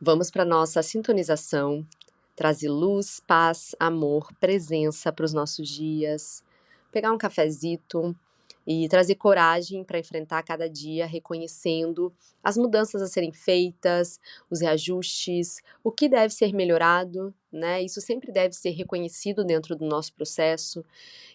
Vamos para nossa sintonização, trazer luz, paz, amor, presença para os nossos dias, pegar um cafezito e trazer coragem para enfrentar cada dia, reconhecendo as mudanças a serem feitas, os reajustes, o que deve ser melhorado, né? Isso sempre deve ser reconhecido dentro do nosso processo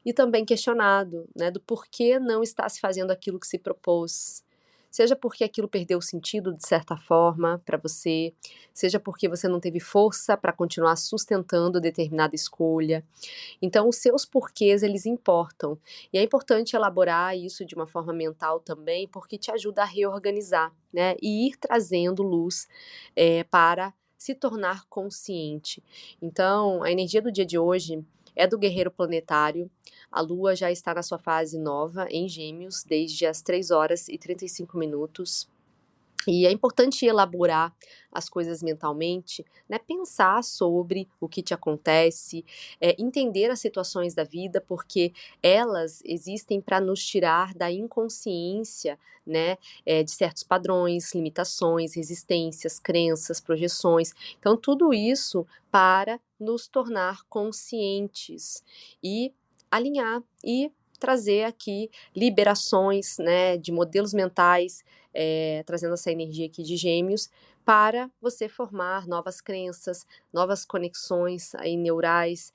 e também questionado, né, do porquê não está se fazendo aquilo que se propôs. Seja porque aquilo perdeu o sentido de certa forma para você, seja porque você não teve força para continuar sustentando determinada escolha. Então, os seus porquês, eles importam. E é importante elaborar isso de uma forma mental também, porque te ajuda a reorganizar, né? E ir trazendo luz para se tornar consciente. Então, a energia do dia de hoje é do guerreiro planetário. A Lua já está na sua fase nova em Gêmeos, desde as 3h35. E é importante elaborar as coisas mentalmente, né? Pensar sobre o que te acontece, entender as situações da vida, porque elas existem para nos tirar da inconsciência, né? De certos padrões, limitações, resistências, crenças, projeções. Então, tudo isso para nos tornar conscientes e alinhar e trazer aqui liberações, né, de modelos mentais, trazendo essa energia aqui de Gêmeos, para você formar novas crenças, novas conexões aí neurais,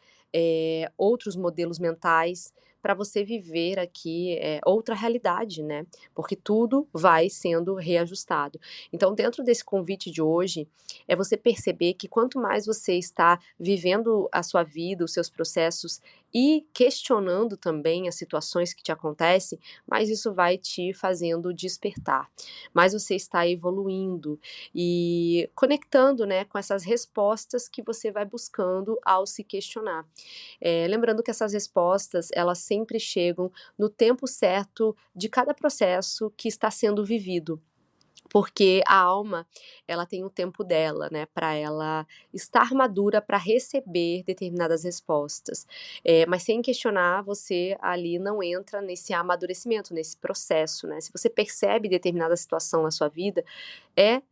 outros modelos mentais, para você viver aqui outra realidade, né? Porque tudo vai sendo reajustado. Então, dentro desse convite de hoje, é você perceber que quanto mais você está vivendo a sua vida, os seus processos e questionando também as situações que te acontecem, mais isso vai te fazendo despertar, mais você está evoluindo e conectando, né, com essas respostas que você vai buscando ao se questionar. Lembrando que essas respostas, elas sempre chegam no tempo certo de cada processo que está sendo vivido. Porque a alma, ela tem o tempo dela, né, para ela estar madura para receber determinadas respostas. Mas sem questionar, você ali não entra nesse amadurecimento, nesse processo, né. Se você percebe determinada situação na sua vida, é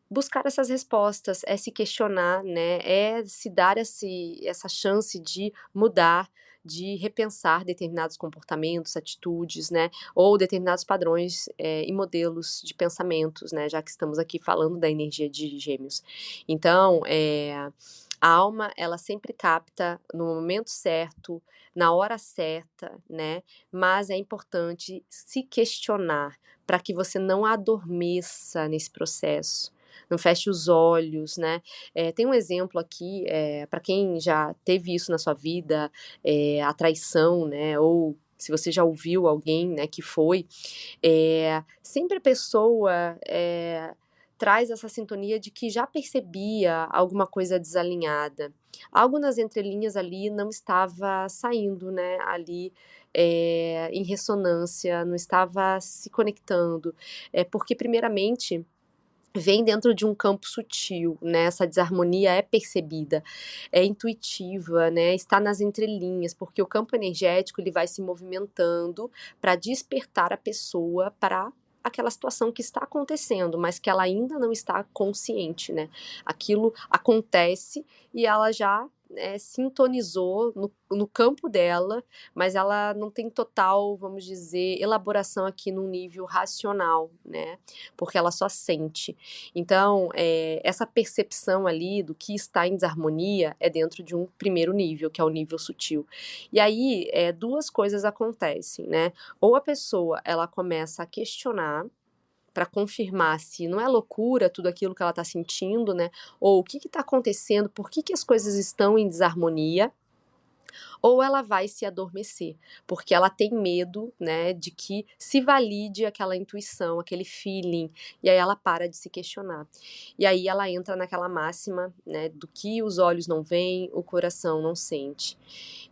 buscar essas respostas, é se questionar, né, é se dar essa chance de mudar, de repensar determinados comportamentos, atitudes, né, ou determinados padrões e modelos de pensamentos, né, já que estamos aqui falando da energia de Gêmeos. Então, a alma, ela sempre capta no momento certo, na hora certa, né, mas é importante se questionar para que você não adormeça nesse processo, não feche os olhos, né. Tem um exemplo aqui, para quem já teve isso na sua vida, a traição, né, ou se você já ouviu alguém, né, que foi, sempre a pessoa, traz essa sintonia de que já percebia alguma coisa desalinhada. Algo nas entrelinhas ali não estava saindo, né, ali, em ressonância, não estava se conectando. Porque primeiramente vem dentro de um campo sutil, né, essa desarmonia é percebida, é intuitiva, né, está nas entrelinhas, porque o campo energético ele vai se movimentando para despertar a pessoa para aquela situação que está acontecendo, mas que ela ainda não está consciente, né. Aquilo acontece e ela já, sintonizou no campo dela, mas ela não tem total, vamos dizer, elaboração aqui num nível racional, né, porque ela só sente. Então, essa percepção ali do que está em desarmonia é dentro de um primeiro nível, que é o nível sutil. E aí, duas coisas acontecem, né? Ou a pessoa ela começa a questionar para confirmar se não é loucura tudo aquilo que ela está sentindo, né? Ou o que está acontecendo, por que, que as coisas estão em desarmonia, ou ela vai se adormecer, porque ela tem medo, né, de que se valide aquela intuição, aquele feeling, e aí ela para de se questionar. E aí ela entra naquela máxima, né, do que os olhos não veem, o coração não sente.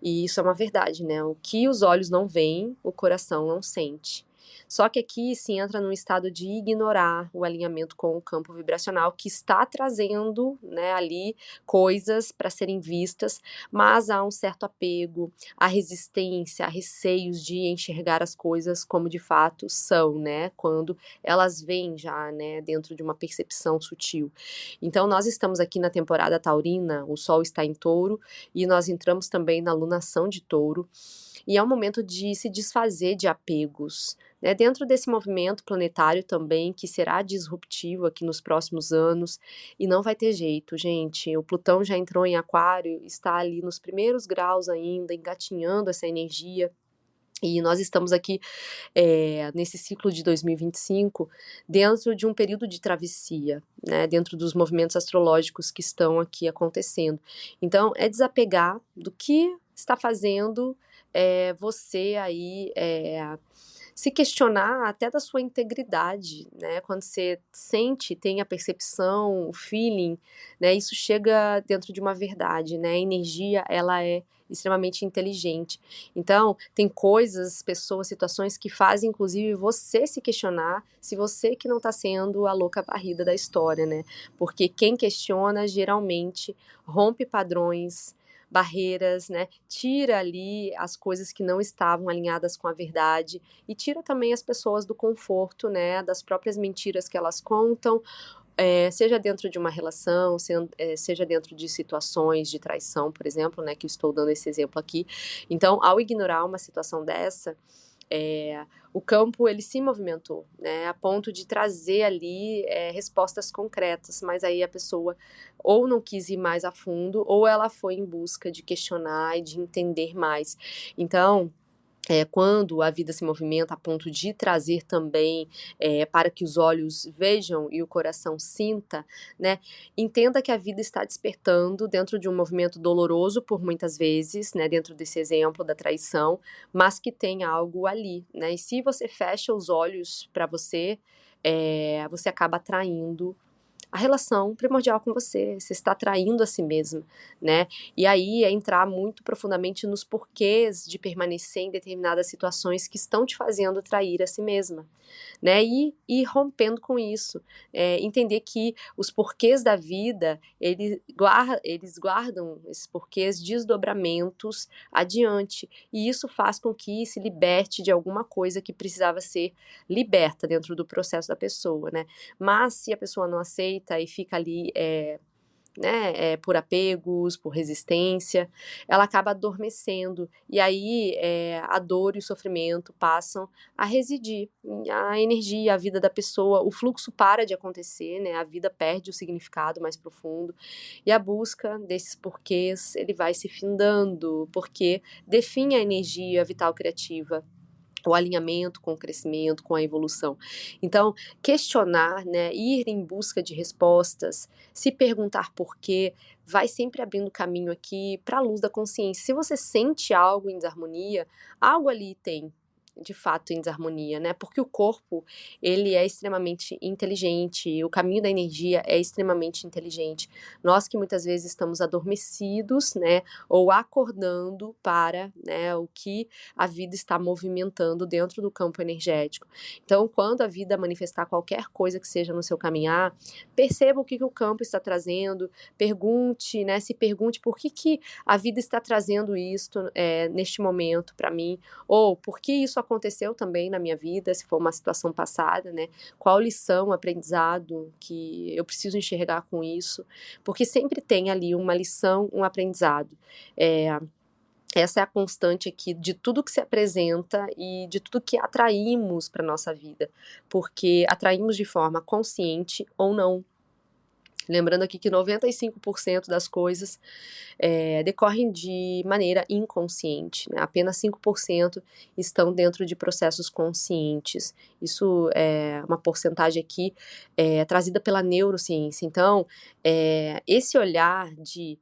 E isso é uma verdade, né? O que os olhos não veem, o coração não sente. Só que aqui se entra num estado de ignorar o alinhamento com o campo vibracional que está trazendo, né, ali coisas para serem vistas, mas há um certo apego, há resistência, há receios de enxergar as coisas como de fato são, né, quando elas vêm já, né, dentro de uma percepção sutil. Então nós estamos aqui na temporada taurina, o Sol está em Touro e nós entramos também na lunação de Touro, e é um momento de se desfazer de apegos, né, dentro desse movimento planetário também, que será disruptivo aqui nos próximos anos, e não vai ter jeito, gente. O Plutão já entrou em Aquário, está ali nos primeiros graus ainda, engatinhando essa energia. E nós estamos aqui nesse ciclo de 2025 dentro de um período de travessia, né, dentro dos movimentos astrológicos que estão aqui acontecendo. Então, é desapegar do que está fazendo você aí se questionar até da sua integridade, né? Quando você sente, tem a percepção, o feeling, né? Isso chega dentro de uma verdade, né? A energia, ela é extremamente inteligente. Então, tem coisas, pessoas, situações que fazem, inclusive, você se questionar se você que não está sendo a louca varrida da história, né? Porque quem questiona, geralmente, rompe padrões, barreiras, né? Tira ali as coisas que não estavam alinhadas com a verdade e tira também as pessoas do conforto, né? Das próprias mentiras que elas contam, seja dentro de uma relação, seja dentro de situações de traição, por exemplo, né? Que eu estou dando esse exemplo aqui. Então, ao ignorar uma situação dessa, o campo ele se movimentou, né, a ponto de trazer ali respostas concretas, mas aí a pessoa ou não quis ir mais a fundo, ou ela foi em busca de questionar e de entender mais. Então, quando a vida se movimenta a ponto de trazer também para que os olhos vejam e o coração sinta, né? Entenda que a vida está despertando dentro de um movimento doloroso por muitas vezes, né? Dentro desse exemplo da traição, mas que tem algo ali, né? E se você fecha os olhos para você, você acaba atraindo a relação primordial com você está traindo a si mesma, né? E aí é entrar muito profundamente nos porquês de permanecer em determinadas situações que estão te fazendo trair a si mesma, né? E ir rompendo com isso, entender que os porquês da vida, eles guardam esses porquês, desdobramentos adiante, e isso faz com que se liberte de alguma coisa que precisava ser liberta dentro do processo da pessoa, né? Mas se a pessoa não aceita e fica ali, né, por apegos, por resistência, ela acaba adormecendo. E aí a dor e o sofrimento passam a residir. A energia, a vida da pessoa, o fluxo para de acontecer, né? A vida perde o significado mais profundo. E a busca desses porquês, ele vai se findando, porque define a energia vital criativa, o alinhamento com o crescimento, com a evolução. Então, questionar, né, ir em busca de respostas, se perguntar por quê, vai sempre abrindo caminho aqui para a luz da consciência. Se você sente algo em desarmonia, algo ali tem de fato em desarmonia, né? Porque o corpo, ele é extremamente inteligente, o caminho da energia é extremamente inteligente. Nós que muitas vezes estamos adormecidos, né, ou acordando para, né, o que a vida está movimentando dentro do campo energético. Então, quando a vida manifestar qualquer coisa que seja no seu caminhar, perceba o que o campo está trazendo, pergunte, né, se pergunte por que a vida está trazendo isto neste momento para mim, ou por que isso aconteceu também na minha vida, se for uma situação passada, né? Qual lição, aprendizado que eu preciso enxergar com isso, porque sempre tem ali uma lição, um aprendizado. Essa é a constante aqui de tudo que se apresenta e de tudo que atraímos para nossa vida, porque atraímos de forma consciente ou não. Lembrando aqui que 95% das coisas decorrem de maneira inconsciente, né? Apenas 5% estão dentro de processos conscientes. Isso é uma porcentagem aqui trazida pela neurociência. Então, esse olhar de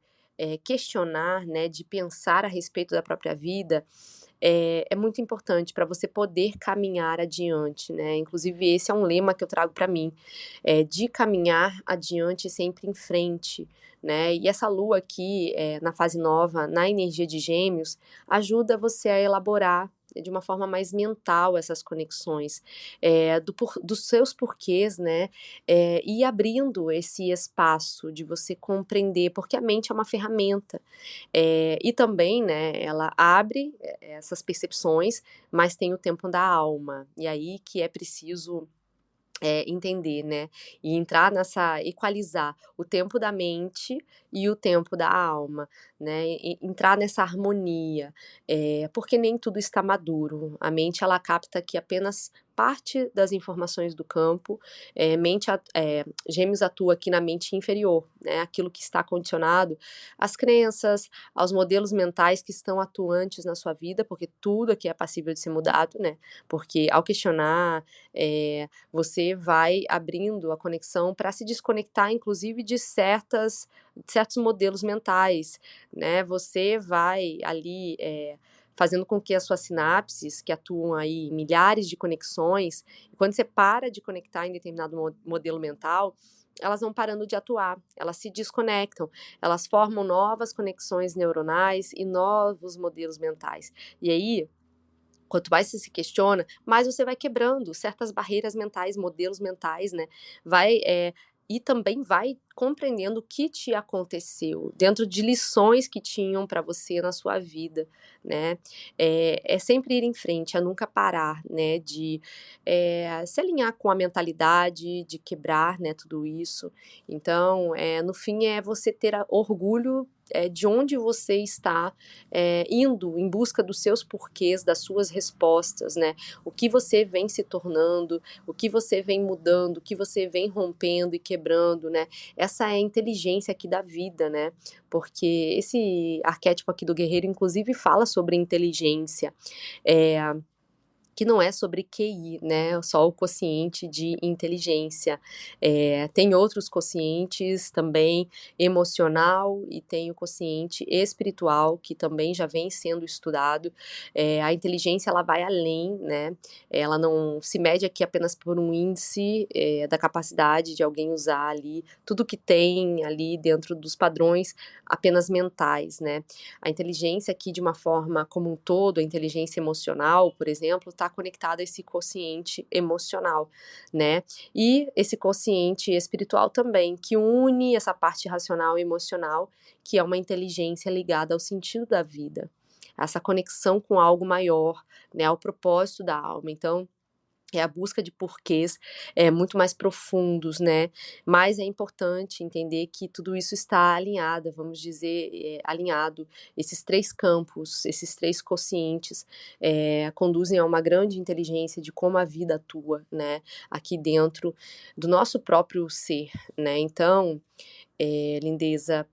questionar, né, de pensar a respeito da própria vida, é muito importante para você poder caminhar adiante, né? Inclusive, esse é um lema que eu trago para mim, de caminhar adiante sempre em frente, né? E essa lua aqui, na fase nova, na energia de Gêmeos, ajuda você a elaborar de uma forma mais mental essas conexões, dos seus porquês, né, e abrindo esse espaço de você compreender, porque a mente é uma ferramenta, e também, né, ela abre essas percepções, mas tem o tempo da alma, e aí que é preciso entender, né, e entrar nessa equalizar o tempo da mente e o tempo da alma, né, e entrar nessa harmonia, porque nem tudo está maduro. A mente ela capta aqui apenas parte das informações do campo, Gêmeos atua aqui na mente inferior, né, aquilo que está condicionado às crenças, aos modelos mentais que estão atuantes na sua vida, porque tudo aqui é passível de ser mudado, né, porque ao questionar, você vai abrindo a conexão para se desconectar, inclusive, de certos modelos mentais, né? Você vai ali fazendo com que as suas sinapses, que atuam aí em milhares de conexões, quando você para de conectar em determinado modelo mental, elas vão parando de atuar, elas se desconectam, elas formam novas conexões neuronais e novos modelos mentais. E aí, quanto mais você se questiona, mais você vai quebrando certas barreiras mentais, modelos mentais, né? E também vai compreendendo o que te aconteceu, dentro de lições que tinham para você na sua vida, né? É sempre ir em frente, é nunca parar, né? De se alinhar com a mentalidade, de quebrar, né? Tudo isso. Então, no fim, é você ter orgulho de onde você está indo em busca dos seus porquês, das suas respostas, né? O que você vem se tornando, o que você vem mudando, o que você vem rompendo e quebrando, né? Essa é a inteligência aqui da vida, né? Porque esse arquétipo aqui do guerreiro, inclusive, fala sobre inteligência. Que não é sobre QI, né? Só o quociente de inteligência. Tem outros quocientes também, emocional, e tem o quociente espiritual, que também já vem sendo estudado. A inteligência, ela vai além, né? Ela não se mede aqui apenas por um índice da capacidade de alguém usar ali tudo que tem ali dentro dos padrões apenas mentais, né? A inteligência aqui, de uma forma como um todo, a inteligência emocional, por exemplo, está conectada a esse quociente emocional, né? E esse quociente espiritual também, que une essa parte racional e emocional, que é uma inteligência ligada ao sentido da vida, essa conexão com algo maior, né? Ao propósito da alma. Então, é a busca de porquês muito mais profundos, né? Mas é importante entender que tudo isso está alinhado, vamos dizer, alinhado. Esses três campos, esses três quocientes conduzem a uma grande inteligência de como a vida atua, né? Aqui dentro do nosso próprio ser, né? Então, lindeza,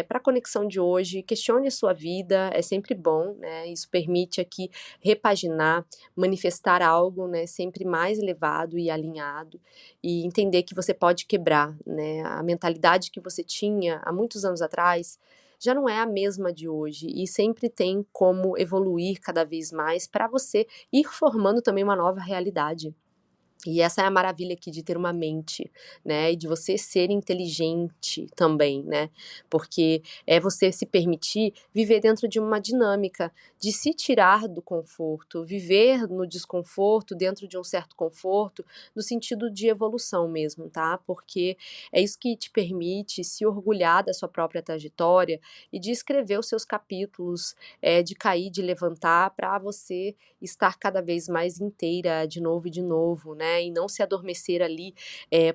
para a conexão de hoje, questione a sua vida, é sempre bom, né? Isso permite aqui repaginar, manifestar algo, né? Sempre mais elevado e alinhado, e entender que você pode quebrar, né? A mentalidade que você tinha há muitos anos atrás já não é a mesma de hoje, e sempre tem como evoluir cada vez mais para você ir formando também uma nova realidade. E essa é a maravilha aqui de ter uma mente, né, e de você ser inteligente também, né, porque é você se permitir viver dentro de uma dinâmica de se tirar do conforto, viver no desconforto, dentro de um certo conforto, no sentido de evolução mesmo, tá, porque é isso que te permite se orgulhar da sua própria trajetória e de escrever os seus capítulos, de cair, de levantar, para você estar cada vez mais inteira de novo, né, e não se adormecer ali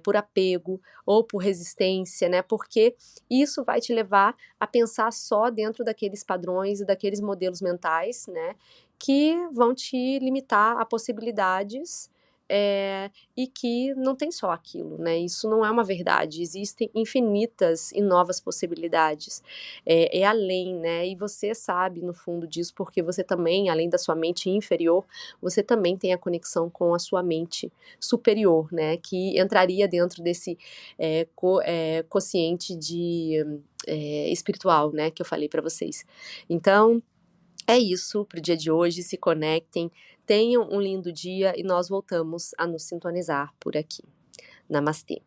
por apego ou por resistência, né, porque isso vai te levar a pensar só dentro daqueles padrões e daqueles modelos mentais, né, que vão te limitar a possibilidades e que não tem só aquilo, né? Isso não é uma verdade, existem infinitas e novas possibilidades, além, né? E você sabe no fundo disso, porque você também, além da sua mente inferior, você também tem a conexão com a sua mente superior, né? Que entraria dentro desse quociente espiritual, né? Que eu falei para vocês. Então, é isso para o dia de hoje. Se conectem, tenham um lindo dia e nós voltamos a nos sintonizar por aqui. Namastê.